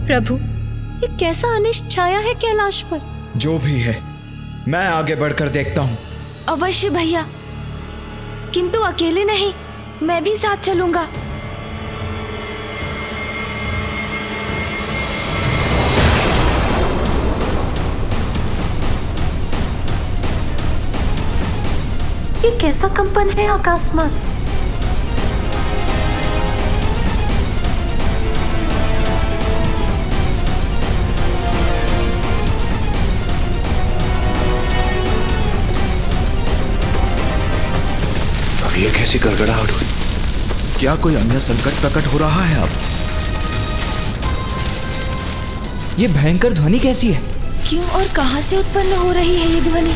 प्रभु, ये कैसा अनिष्ट छाया है कैलाश पर? जो भी है, मैं आगे बढ़कर देखता हूँ। अवश्य भैया, किंतु अकेले नहीं, मैं भी साथ चलूंगा। ये कैसा कंपन है आकाश में? अब ये कैसी गड़गड़ाहट हुई? क्या कोई अन्य संकट प्रकट हो रहा है अब? ये भयंकर ध्वनि कैसी है? क्यों और कहां से उत्पन्न हो रही है ये ध्वनि?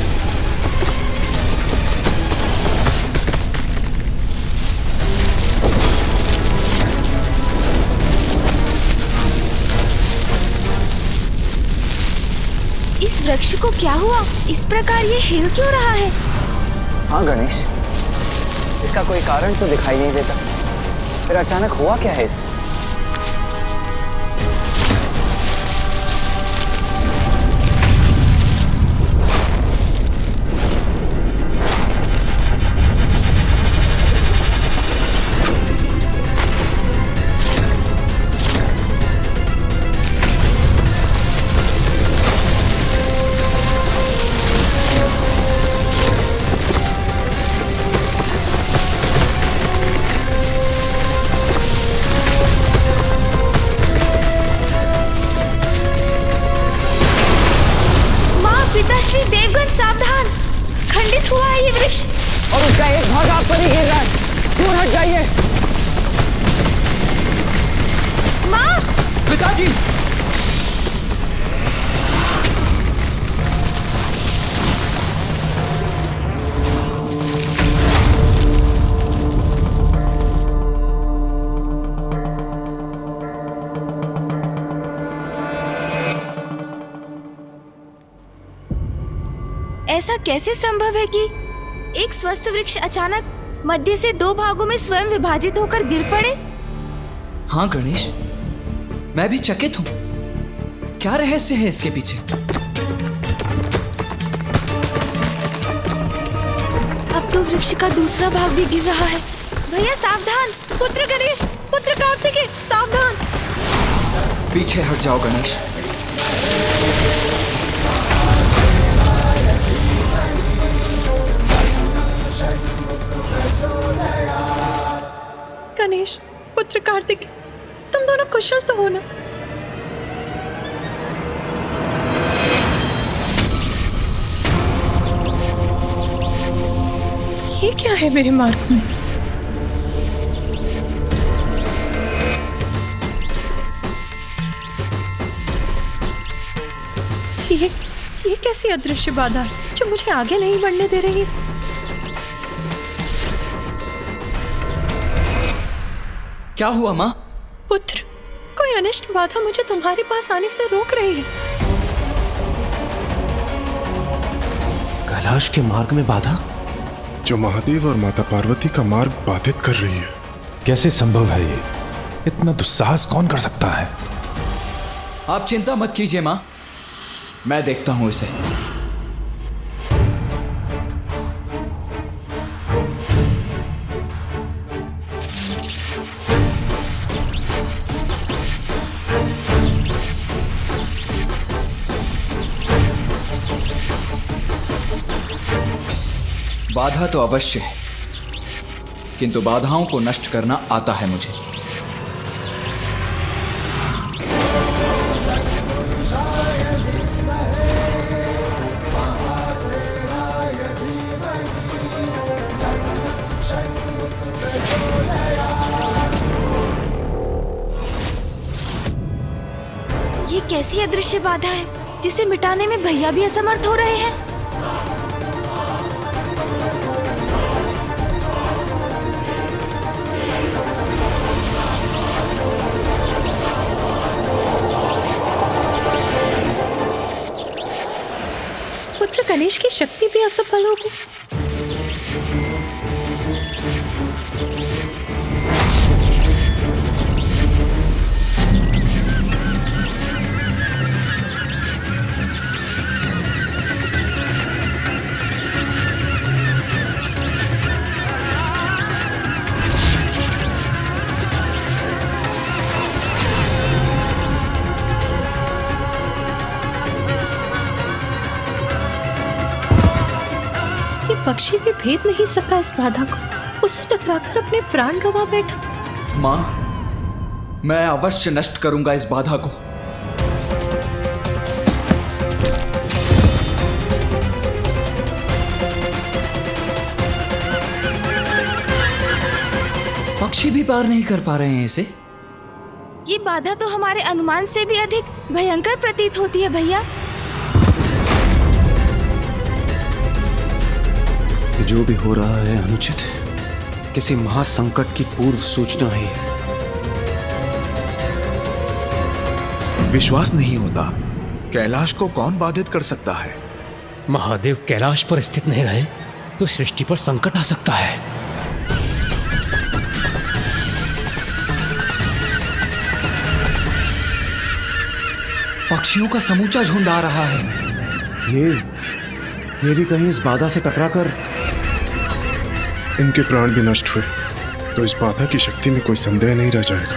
इस वृक्ष को क्या हुआ? इस प्रकार ये हिल क्यों रहा है? हाँ गणेश, इसका कोई कारण तो दिखाई नहीं देता। फिर अचानक हुआ क्या है इसे? पिताश्री देवगण सावधान, खंडित हुआ है ये वृक्ष और उसका एक भाग आप पर ही गिर रहा है। दूर हट जाइए। माँ! पिताजी! ऐसा कैसे संभव है कि एक स्वस्थ वृक्ष अचानक मध्य से दो भागों में स्वयं विभाजित होकर गिर पड़े? हाँ गणेश, मैं भी चकित हूँ। क्या रहस्य है इसके पीछे? अब तो वृक्ष का दूसरा भाग भी गिर रहा है। भैया सावधान! पुत्र गणेश, पुत्र कार्तिकेय, सावधान! पीछे हट जाओ गणेश। गणेश, पुत्र कार्तिकेय, तुम दोनों कुशल तो हो ना? ये क्या है मेरे मार्ग में? ये कैसी अदृश्य बाधा है जो मुझे आगे नहीं बढ़ने दे रही है? क्या हुआ माँ? पुत्र, कोई अनिष्ट बाधा मुझे तुम्हारे पास आने से रोक रही है। कैलाश के मार्ग में बाधा? जो महादेव और माता पार्वती का मार्ग बाधित कर रही है। कैसे संभव है ये? इतना दुस्साहस कौन कर सकता है? आप चिंता मत कीजिए माँ, मैं देखता हूँ इसे। बाधा तो अवश्य है, किंतु बाधाओं को नष्ट करना आता है मुझे। ये कैसी अदृश्य बाधा है जिसे मिटाने में भैया भी असमर्थ हो रहे हैं? पुत्र गणेश की शक्ति भी असफल होगी। पक्षी भी भेद नहीं सका इस बाधा को। उसे टकराकर अपने प्राण गंवा बैठा। माँ, मैं अवश्य नष्ट करूंगा इस बाधा को। पक्षी भी पार नहीं कर पा रहे हैं इसे। ये बाधा तो हमारे अनुमान से भी अधिक भयंकर प्रतीत होती है भैया। जो भी हो रहा है अनुचित है, किसी महासंकट की पूर्व सूचना ही है। विश्वास नहीं होता, कैलाश को कौन बाधित कर सकता है? महादेव कैलाश पर स्थित नहीं रहे तो सृष्टि पर संकट आ सकता है। पक्षियों का समूचा झुंड आ रहा है। ये भी कहीं इस बाधा से टकराकर इनके प्राण भी नष्ट हुए तो इस बाधा की शक्ति में कोई संदेह नहीं रह जाएगा।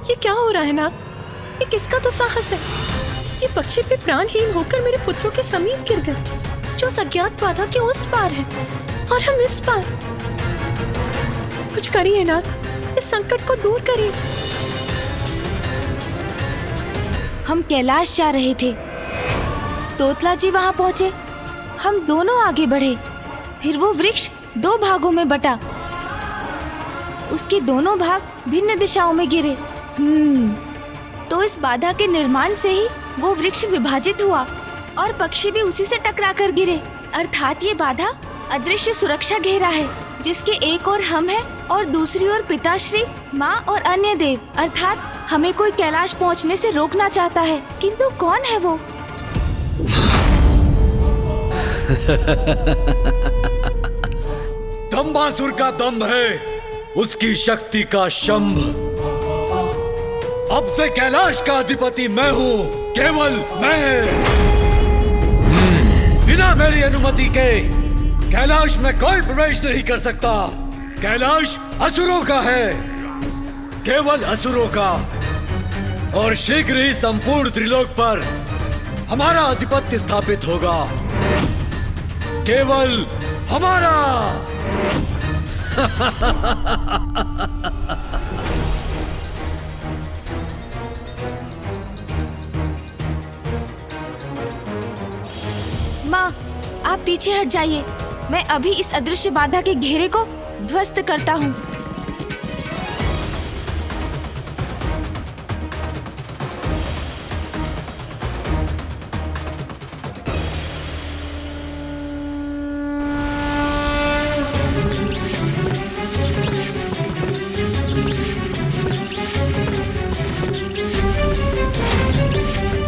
ये क्या हो रहा है नाथ? ये किसका तो साहस है? ये पक्षी भी प्राणहीन होकर मेरे पुत्रों के समीप गिर गए, जो अज्ञात बाधा के उस पार है और हम इस पार। कुछ करिए नाथ, इस संकट को दूर करिए। हम कैलाश जा रहे थे, तोतला जी वहां पहुंचे, हम दोनों आगे बढ़े, फिर वो वृक्ष 2 भागों में बटा, उसके दोनों भाग भिन्न दिशाओं में गिरे। तो इस बाधा के निर्माण से ही वो वृक्ष विभाजित हुआ और पक्षी भी उसी से टकराकर गिरे। अर्थात ये बाधा अदृश्य सुरक्षा घेरा है, जिसके एक ओर हम हैं और दूसरी ओर पिताश्री, माँ और अन्य देव। अर्थात हमें कोई कैलाश पहुँचने से रोकना चाहता है, किंतु कौन है वो? दंबासुर का दंभ है, उसकी शक्ति का शंभ। अब से कैलाश का अधिपति मैं हूँ, केवल मैं। बिना मेरी अनुमति के कैलाश में कोई प्रवेश नहीं कर सकता। कैलाश असुरों का है, केवल असुरों का, और शीघ्र ही संपूर्ण त्रिलोक पर हमारा आधिपत्य स्थापित होगा, केवल हमारा। माँ, आप पीछे हट जाइए, मैं अभी इस अदृश्य बाधा के घेरे को ध्वस्त करता हूँ।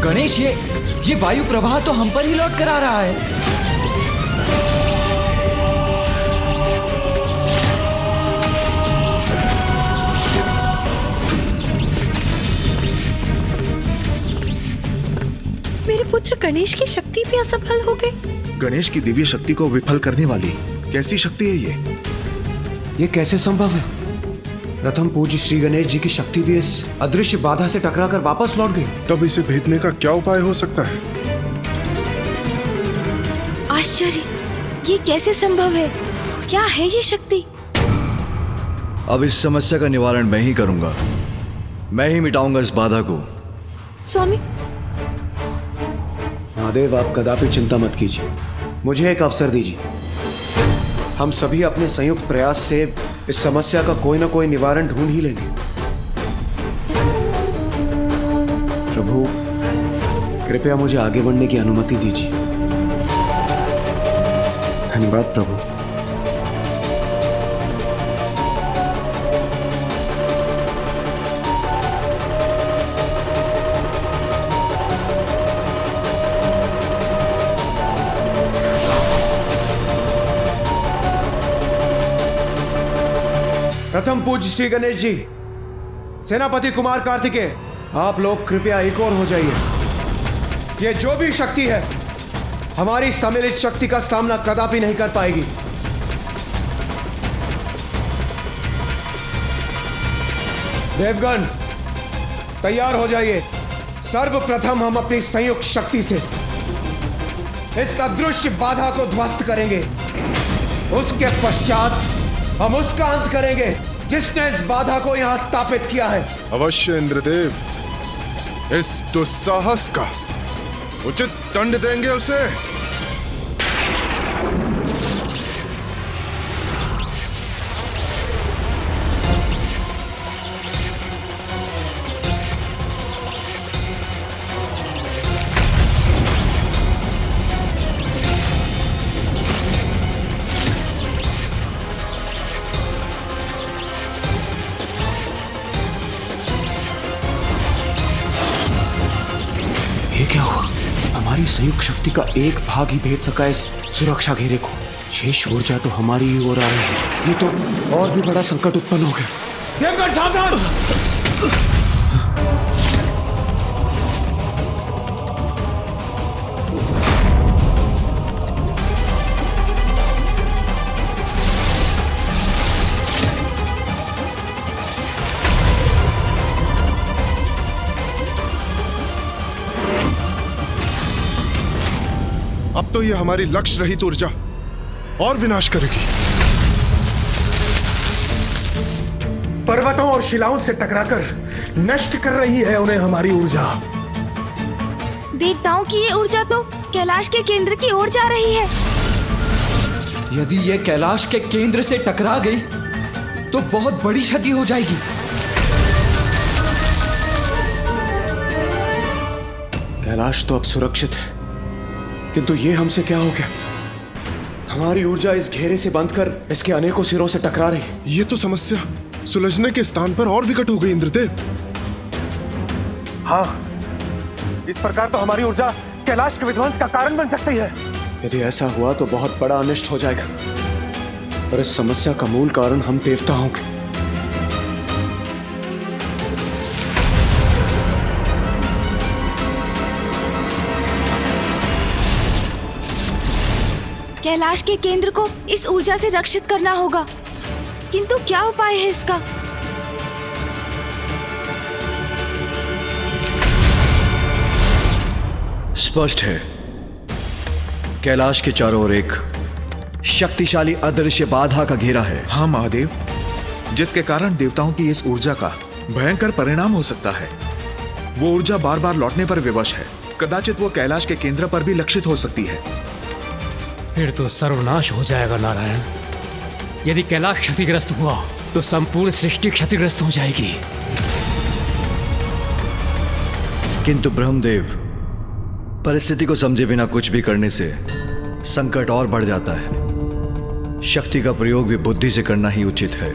गणेश, ये वायु प्रवाह तो हम पर ही लौट कर आ रहा है। मेरे पुत्र गणेश की शक्ति भी असफल हो गई। गणेश की दिव्य शक्ति को विफल करने वाली कैसी शक्ति है ये कैसे संभव है? प्रथम पूज्य श्री गणेश जी की शक्ति भी इस अदृश्य बाधा से टकराकर वापस लौट गई। तब इसे भेदने का क्या उपाय हो सकता है? आश्चर्य, ये कैसे संभव है? क्या है ये शक्ति? अब इस समस्या का निवारण मैं ही करूंगा, मैं ही मिटाऊंगा इस बाधा को। स्वामी, महादेव, आप कदापि चिंता मत कीजिए, मुझे एक अवसर दीजिए। हम सभी अपने संयुक्त प्रयास से इस समस्या का कोई ना कोई निवारण ढूंढ ही लेंगे। प्रभु, कृपया मुझे आगे बढ़ने की अनुमति दीजिए। धन्यवाद प्रभु। प्रथम पूज्य श्री गणेश जी, सेनापति कुमार कार्तिकेय, आप लोग कृपया एक और हो जाइए। ये जो भी शक्ति है हमारी सम्मिलित शक्ति का सामना कदापि नहीं कर पाएगी। देवगण, तैयार हो जाइए। सर्वप्रथम हम अपनी संयुक्त शक्ति से इस अदृश्य बाधा को ध्वस्त करेंगे। उसके पश्चात हम उसका अंत करेंगे जिसने इस बाधा को यहां स्थापित किया है। अवश्य इंद्रदेव, इस दुस्साहस का उचित दंड देंगे उसे। ये क्या हुआ? हमारी संयुक्त शक्ति का एक भाग ही भेद सका इस सुरक्षा घेरे को। शेष ऊर्जा तो हमारी ही ओर आ रही है। ये तो और भी बड़ा संकट उत्पन्न हो गया। देवगढ़ सावधान! अब तो ये हमारी लक्ष्य रहित ऊर्जा और विनाश करेगी। पर्वतों और शिलाओं से टकराकर नष्ट कर रही है उन्हें हमारी ऊर्जा। देवताओं की ये ऊर्जा तो कैलाश के केंद्र की ओर जा रही है। यदि ये कैलाश के केंद्र से टकरा गई तो बहुत बड़ी क्षति हो जाएगी। कैलाश तो अब सुरक्षित है, किंतु ये हमसे क्या हो गया? हमारी ऊर्जा इस घेरे से बंधकर इसके अनेकों सिरों से टकरा रही। ये तो समस्या सुलझने के स्थान पर और विकट हो गई इंद्रदेव। हाँ, इस प्रकार तो हमारी ऊर्जा कैलाश के विध्वंस का कारण बन सकती है। यदि ऐसा हुआ तो बहुत बड़ा अनिष्ट हो जाएगा, पर इस समस्या का मूल कारण हम देवता होंगे। कैलाश के केंद्र को इस ऊर्जा से रक्षित करना होगा, किंतु क्या उपाय है इसका? स्पष्ट है, कैलाश के चारों ओर एक शक्तिशाली अदृश्य बाधा का घेरा है। हाँ महादेव, जिसके कारण देवताओं की इस ऊर्जा का भयंकर परिणाम हो सकता है। वो ऊर्जा बार बार लौटने पर विवश है। कदाचित वो कैलाश के केंद्र पर भी लक्षित हो सकती है। फिर तो सर्वनाश हो जाएगा नारायण। यदि कैलाश क्षतिग्रस्त हुआ तो संपूर्ण सृष्टि क्षतिग्रस्त हो जाएगी। किंतु ब्रह्मदेव, परिस्थिति को समझे बिना कुछ भी करने से संकट और बढ़ जाता है। शक्ति का प्रयोग भी बुद्धि से करना ही उचित है।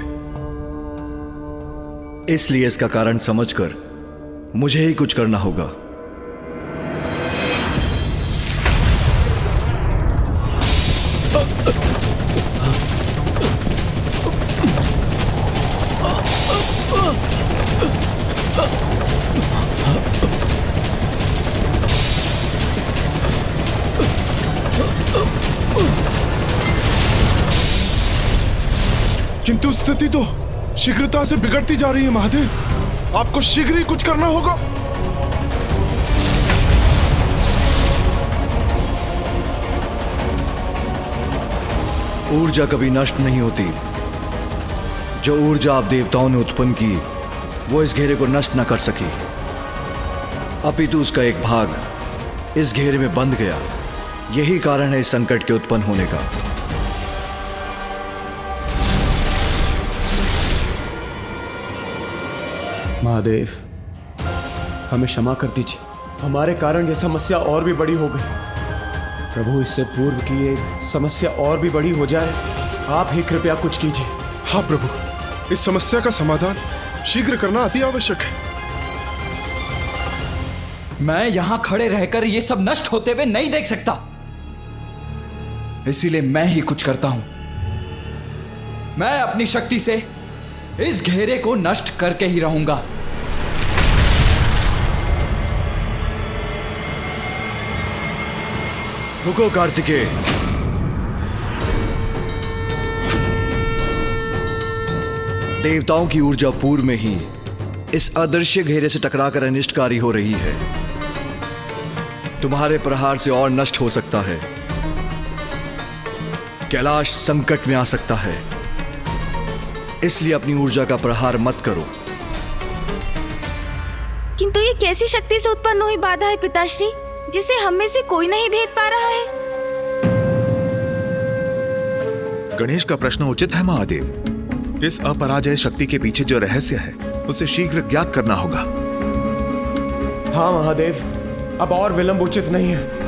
इसलिए इसका कारण समझकर मुझे ही कुछ करना होगा। किंतु स्थिति तो शीघ्रता से बिगड़ती जा रही है महादेव। आपको शीघ्र ही कुछ करना होगा। ऊर्जा कभी नष्ट नहीं होती। जो ऊर्जा आप देवताओं ने उत्पन्न की वो इस घेरे को नष्ट न कर सकी, अपितु उसका एक भाग इस घेरे में बंध गया। यही कारण है इस संकट के उत्पन्न होने का। महादेव, हमें क्षमा कर दीजिए। हमारे कारण यह समस्या और भी बड़ी हो गई। प्रभु, इससे पूर्व की ये समस्या और भी बड़ी हो जाए, आप ही कृपया कुछ कीजिए। हाँ प्रभु, इस समस्या का समाधान शीघ्र करना अति आवश्यक है। मैं यहां खड़े रहकर ये सब नष्ट होते हुए नहीं देख सकता, इसीलिए मैं ही कुछ करता हूं। मैं अपनी शक्ति से इस घेरे को नष्ट करके ही रहूंगा। रुको कार्तिकेय, देवताओं की ऊर्जा पूर्व में ही इस अदृश्य घेरे से टकराकर अनिष्टकारी हो रही है। तुम्हारे प्रहार से और नष्ट हो सकता है। कैलाश संकट में आ सकता है, इसलिए अपनी ऊर्जा का प्रहार मत करो। किंतु ये कैसी शक्ति से उत्पन्न हुई बाधा है पिताश्री, जिसे हम में से कोई नहीं भेद पा रहा है? गणेश का प्रश्न उचित है महादेव। इस अपराजय शक्ति के पीछे जो रहस्य है उसे शीघ्र ज्ञात करना होगा। हाँ महादेव, अब और विलंब उचित नहीं है।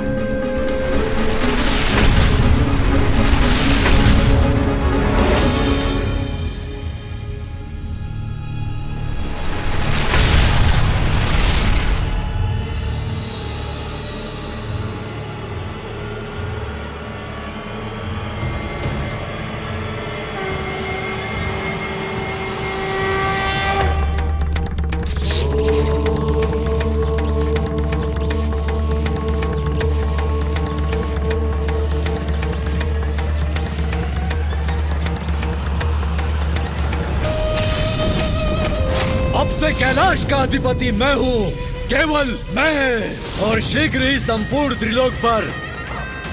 कैलाश का अधिपति मैं हूँ, केवल मैं, और शीघ्र ही संपूर्ण त्रिलोक पर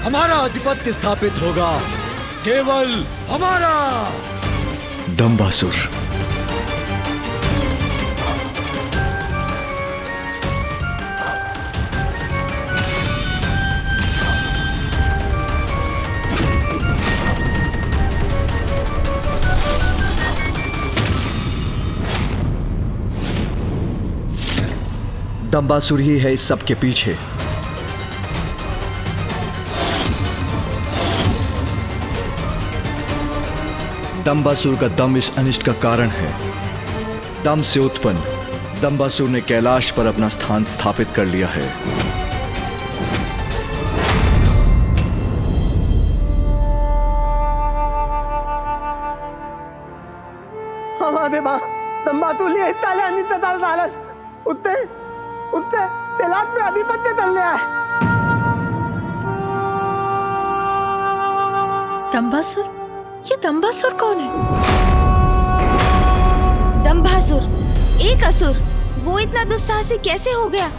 हमारा आधिपत्य स्थापित होगा, केवल हमारा। दंबासुर, दंबासुर ही है इस सब के पीछे। दंबासुर का दम इस अनिष्ट का कारण है। दम से उत्पन्न दंबासुर ने कैलाश पर अपना स्थान स्थापित कर लिया है। महादेवा, दंबातुली इत्ताले तदाल झालं उत्ते तेलात में अधिपत्य चालले आहे। दंबासुर? ये दंबासुर कौन है? दंभासुर, एक असुर। वो इतना दुस्साहसी कैसे हो गया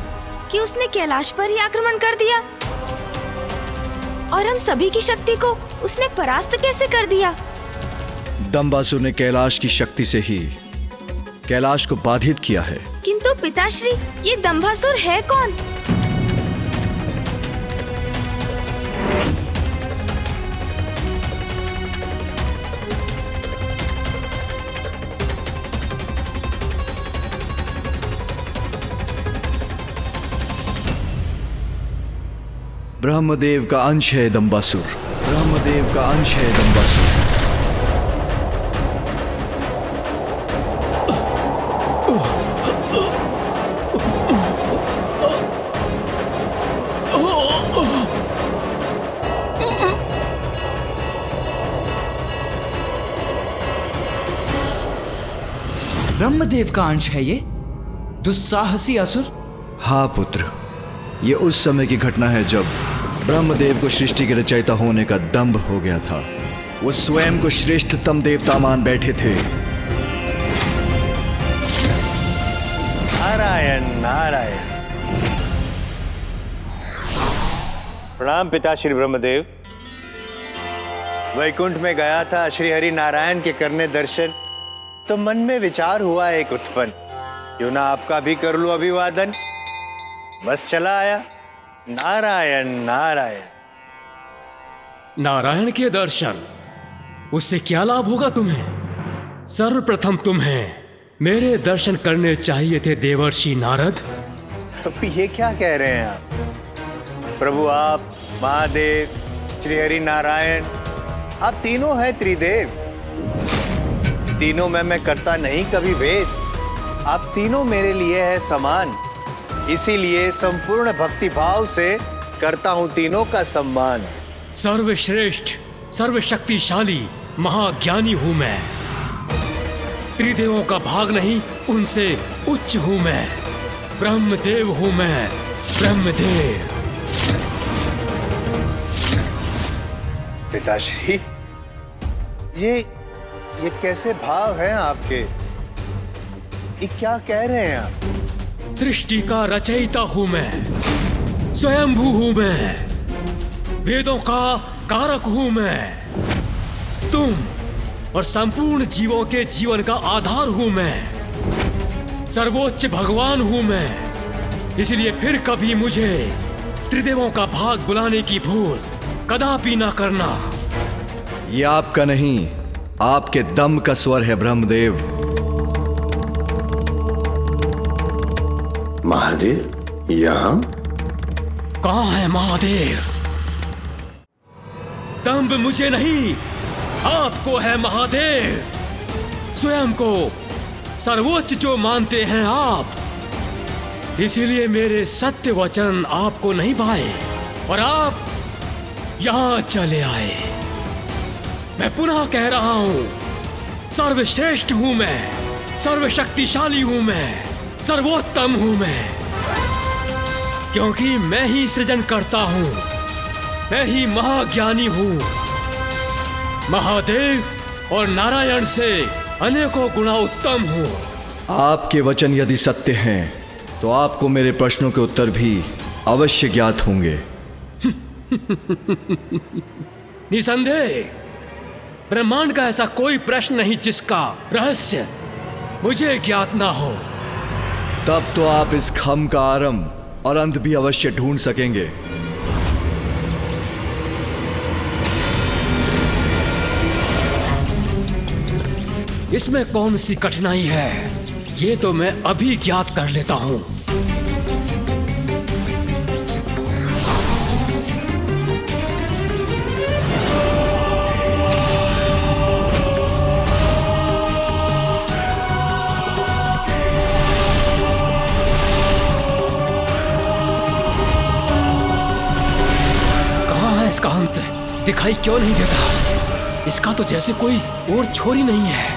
कि उसने कैलाश पर ही आक्रमण कर दिया? और हम सभी की शक्ति को उसने परास्त कैसे कर दिया? दंबासुर ने कैलाश की शक्ति से ही कैलाश को बाधित किया है। किंतु पिताश्री, ये दंभासुर है कौन? ब्रह्मदेव का अंश है दंबासुर। ब्रह्मदेव का अंश है दंबासुर। ब्रह्मदेव का अंश है ये दुस्साहसी असुर? हाँ पुत्र, ये उस समय की घटना है जब ब्रह्मदेव को सृष्टि के रचयिता होने का दंभ हो गया था। वो स्वयं को श्रेष्ठतम देवता मान बैठे थे। नारायण नारायण। प्रणाम पिता श्री ब्रह्मदेव। वैकुंठ में गया था श्री हरि नारायण के करने दर्शन, तो मन में विचार हुआ एक उत्पन्न, क्यों ना आपका भी कर लूं अभिवादन। बस चला आया। नारायण नारायण। नारायण के दर्शन, उससे क्या लाभ होगा तुम्हें? सर्वप्रथम तुम्हें मेरे दर्शन करने चाहिए थे देवर्षि नारद। प्रभु ये क्या कह रहे हैं आप? प्रभु आप, महादेव, श्री हरि नारायण, आप तीनों हैं त्रिदेव। तीनों में मैं करता नहीं कभी भेद। आप तीनों मेरे लिए है समान, इसीलिए संपूर्ण भक्ति भाव से करता हूं तीनों का सम्मान। सर्वश्रेष्ठ, सर्वशक्तिशाली, महाज्ञानी हूं मैं। त्रिदेवों का भाग नहीं, उनसे उच्च हूं मैं। ब्रह्मदेव हूं मैं, ब्रह्मदेव। पिताश्री, ये कैसे भाव हैं आपके? ये क्या कह रहे हैं आप? सृष्टि का रचयिता हूं मैं, स्वयंभू हूं मैं, वेदों का कारक हूं मैं, तुम और संपूर्ण जीवों के जीवन का आधार हूं मैं, सर्वोच्च भगवान हूं मैं। इसलिए फिर कभी मुझे त्रिदेवों का भाग बुलाने की भूल कदापि ना करना। ये आपका नहीं, आपके दम का स्वर है ब्रह्मदेव। महादेव यहाँ? कहाँ है महादेव? दम्भ मुझे नहीं, आपको है महादेव। स्वयं को सर्वोच्च जो मानते हैं आप, इसीलिए मेरे सत्य वचन आपको नहीं भाए और आप यहां चले आए। मैं पुनः कह रहा हूं, सर्वश्रेष्ठ हूं मैं, सर्वशक्तिशाली हूं मैं, सर्वोत्तम हूं मैं, क्योंकि मैं ही सृजन करता हूं, मैं ही महाज्ञानी हूं। महादेव और नारायण से अनेकों गुना उत्तम हूं। आपके वचन यदि सत्य हैं तो आपको मेरे प्रश्नों के उत्तर भी अवश्य ज्ञात होंगे। निसंदेह ब्रह्मांड का ऐसा कोई प्रश्न नहीं जिसका रहस्य मुझे ज्ञात ना हो। तब तो आप इस खम का आरंभ और अंत भी अवश्य ढूंढ सकेंगे। इसमें कौन सी कठिनाई है, ये तो मैं अभी ज्ञात कर लेता हूं। कहां है इसका अंत? दिखाई क्यों नहीं देता? इसका तो जैसे कोई और छोर ही नहीं है।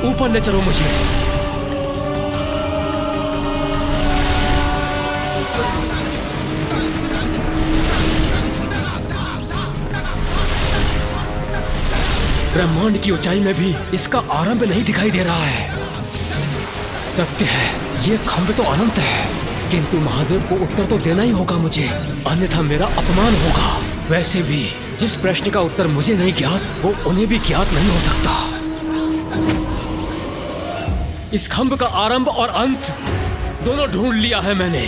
ऊपर ले चलो मुझे। ब्रह्मांड की ऊंचाई में भी इसका आरंभ नहीं दिखाई दे रहा है। सत्य है, ये खंभ तो अनंत है, किंतु महादेव को उत्तर तो देना ही होगा मुझे, अन्यथा मेरा अपमान होगा। वैसे भी जिस प्रश्न का उत्तर मुझे नहीं ज्ञात, वो उन्हें भी ज्ञात नहीं हो सकता। इस खंभ का आरंभ और अंत दोनों ढूंढ लिया है मैंने।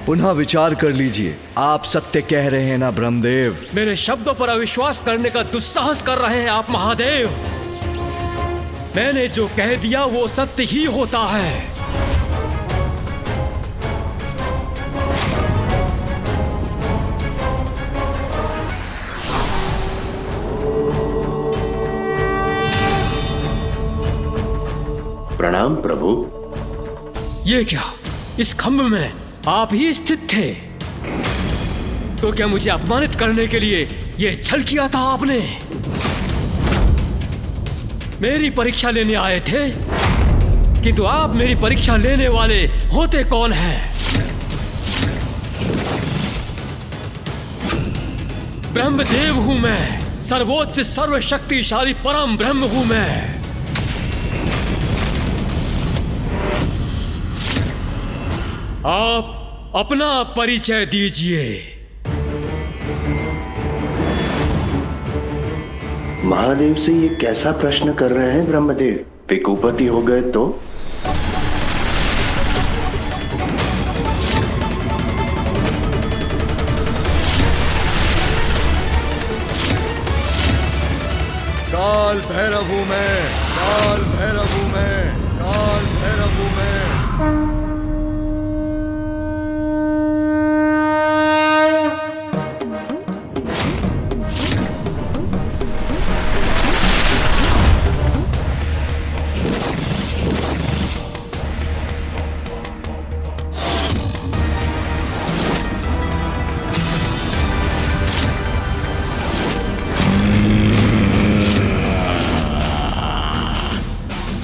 पुनः विचार कर लीजिए, आप सत्य कह रहे हैं ना ब्रह्मदेव? मेरे शब्दों पर अविश्वास करने का दुस्साहस कर रहे हैं आप महादेव। मैंने जो कह दिया वो सत्य ही होता है। प्रणाम प्रभु। ये क्या, इस खंभ में आप ही स्थित थे? तो क्या मुझे अपमानित करने के लिए ये छल किया था आपने? मेरी परीक्षा लेने आए थे, किंतु आप मेरी परीक्षा लेने वाले होते कौन हैं? ब्रह्मदेव हूं मैं, सर्वोच्च सर्वशक्तिशाली परम ब्रह्म हूं मैं। आप अपना परिचय दीजिए। महादेव से ये कैसा प्रश्न कर रहे हैं ब्रह्मदेव? वे कुपति हो गए तो? काल भैरव हूं मैं, काल भैरव हूं मैं, काल भैरव हूं मैं।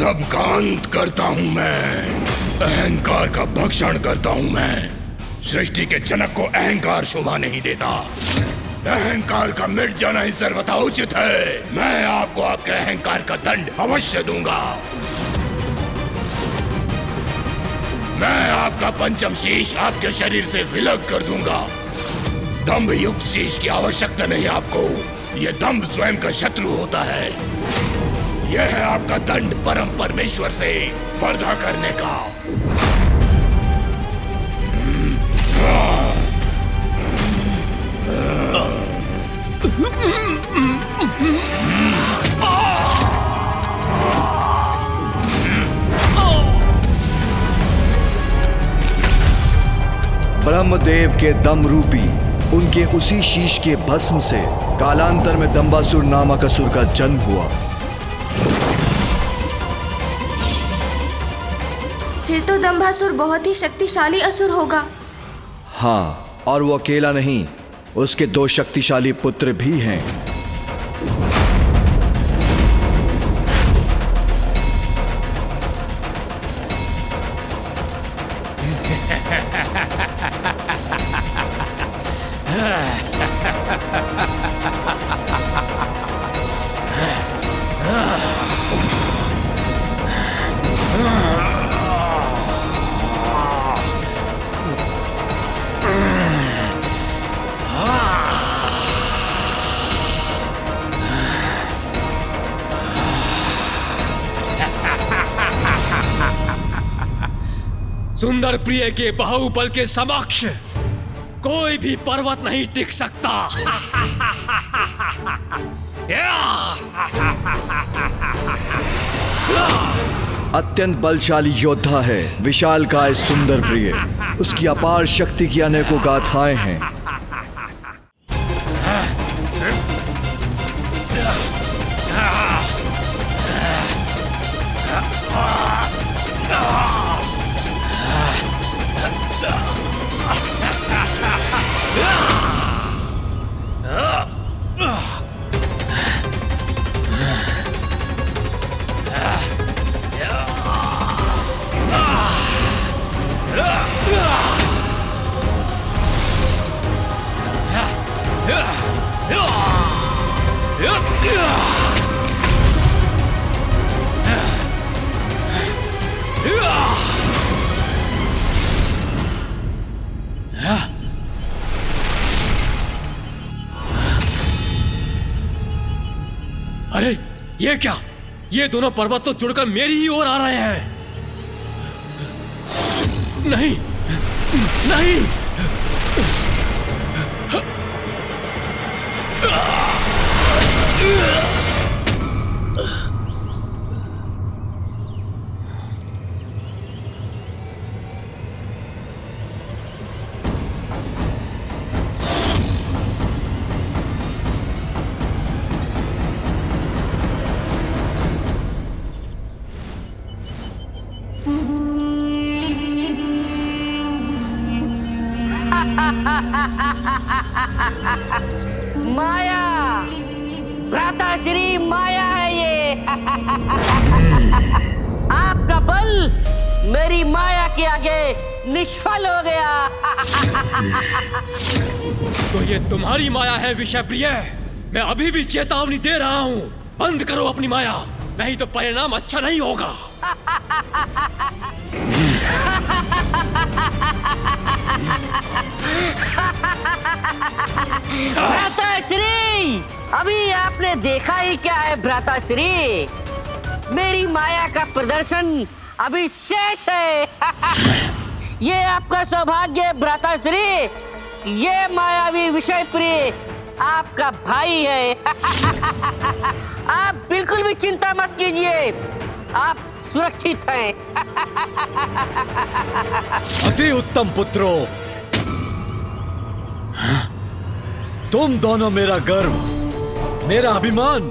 सबका अंत करता हूं मैं, अहंकार का भक्षण करता हूं मैं। सृष्टि के जनक को अहंकार शोभा नहीं देता। अहंकार का मिट जाना ही सर्वथा उचित है। मैं आपको आपके अहंकार का दंड अवश्य दूंगा। मैं आपका पंचम शीश आपके शरीर से विलग कर दूंगा। दम्भ युक्त शीश की आवश्यकता नहीं आपको। यह दम्भ स्वयं का शत्रु होता है। यह है आपका दंड परम परमेश्वर से स्पर्धा करने का। ब्रह्मदेव के दम रूपी उनके उसी शीश के भस्म से कालांतर में दंबासुर नामक असुर का जन्म हुआ। फिर तो दंभासुर बहुत ही शक्तिशाली असुर होगा। हाँ, और वो अकेला नहीं, उसके 2 शक्तिशाली पुत्र भी हैं। सुंदर प्रिय के बाहुबल के समक्ष कोई भी पर्वत नहीं टिक सकता। अत्यंत बलशाली योद्धा है विशालकाय सुंदर प्रिय। उसकी अपार शक्ति की अनेकों गाथाएं हैं। अरे ये क्या? ये दोनों पर्वत तो जुड़कर मेरी ही ओर आ रहे हैं। नहीं नहीं, माया, भ्राताश्री माया है ये। आपका बल मेरी माया के आगे निष्फल हो गया। तो ये तुम्हारी माया है विषय प्रिय। मैं अभी भी चेतावनी दे रहा हूँ, बंद करो अपनी माया, नहीं तो परिणाम अच्छा नहीं होगा। भ्राताश्री, अभी आपने देखा ही क्या है भ्राताश्री? मेरी माया का प्रदर्शन अभी शेष है। ये आपका सौभाग्य है भ्राताश्री। ये मायावी विषय प्रिय आपका भाई है। आप बिल्कुल भी चिंता मत कीजिए, आप सुरक्षित हैं। अति उत्तम पुत्रों, तुम दोनों मेरा गर्व, मेरा अभिमान,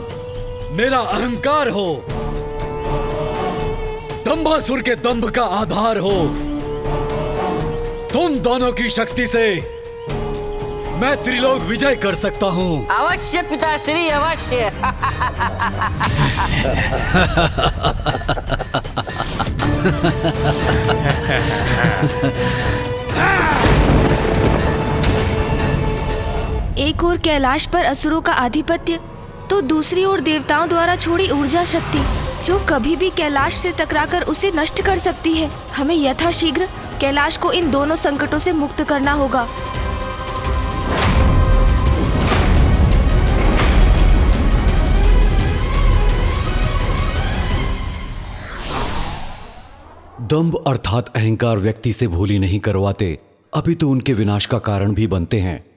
मेरा अहंकार हो, दंभासुर के दंभ का आधार हो। तुम दोनों की शक्ति से मैं त्रिलोक विजय कर सकता हूँ। अवश्य पिताश्री, अवश्य। एक ओर कैलाश पर असुरों का आधिपत्य, तो दूसरी ओर देवताओं द्वारा छोड़ी ऊर्जा शक्ति। जो कभी भी कैलाश से टकराकर उसे नष्ट कर सकती है। हमें यथाशीघ्र कैलाश को इन दोनों संकटों से मुक्त करना होगा। दंभ अर्थात अहंकार व्यक्ति से भूली नहीं करवाते, अभी तो उनके विनाश का कारण भी बनते हैं।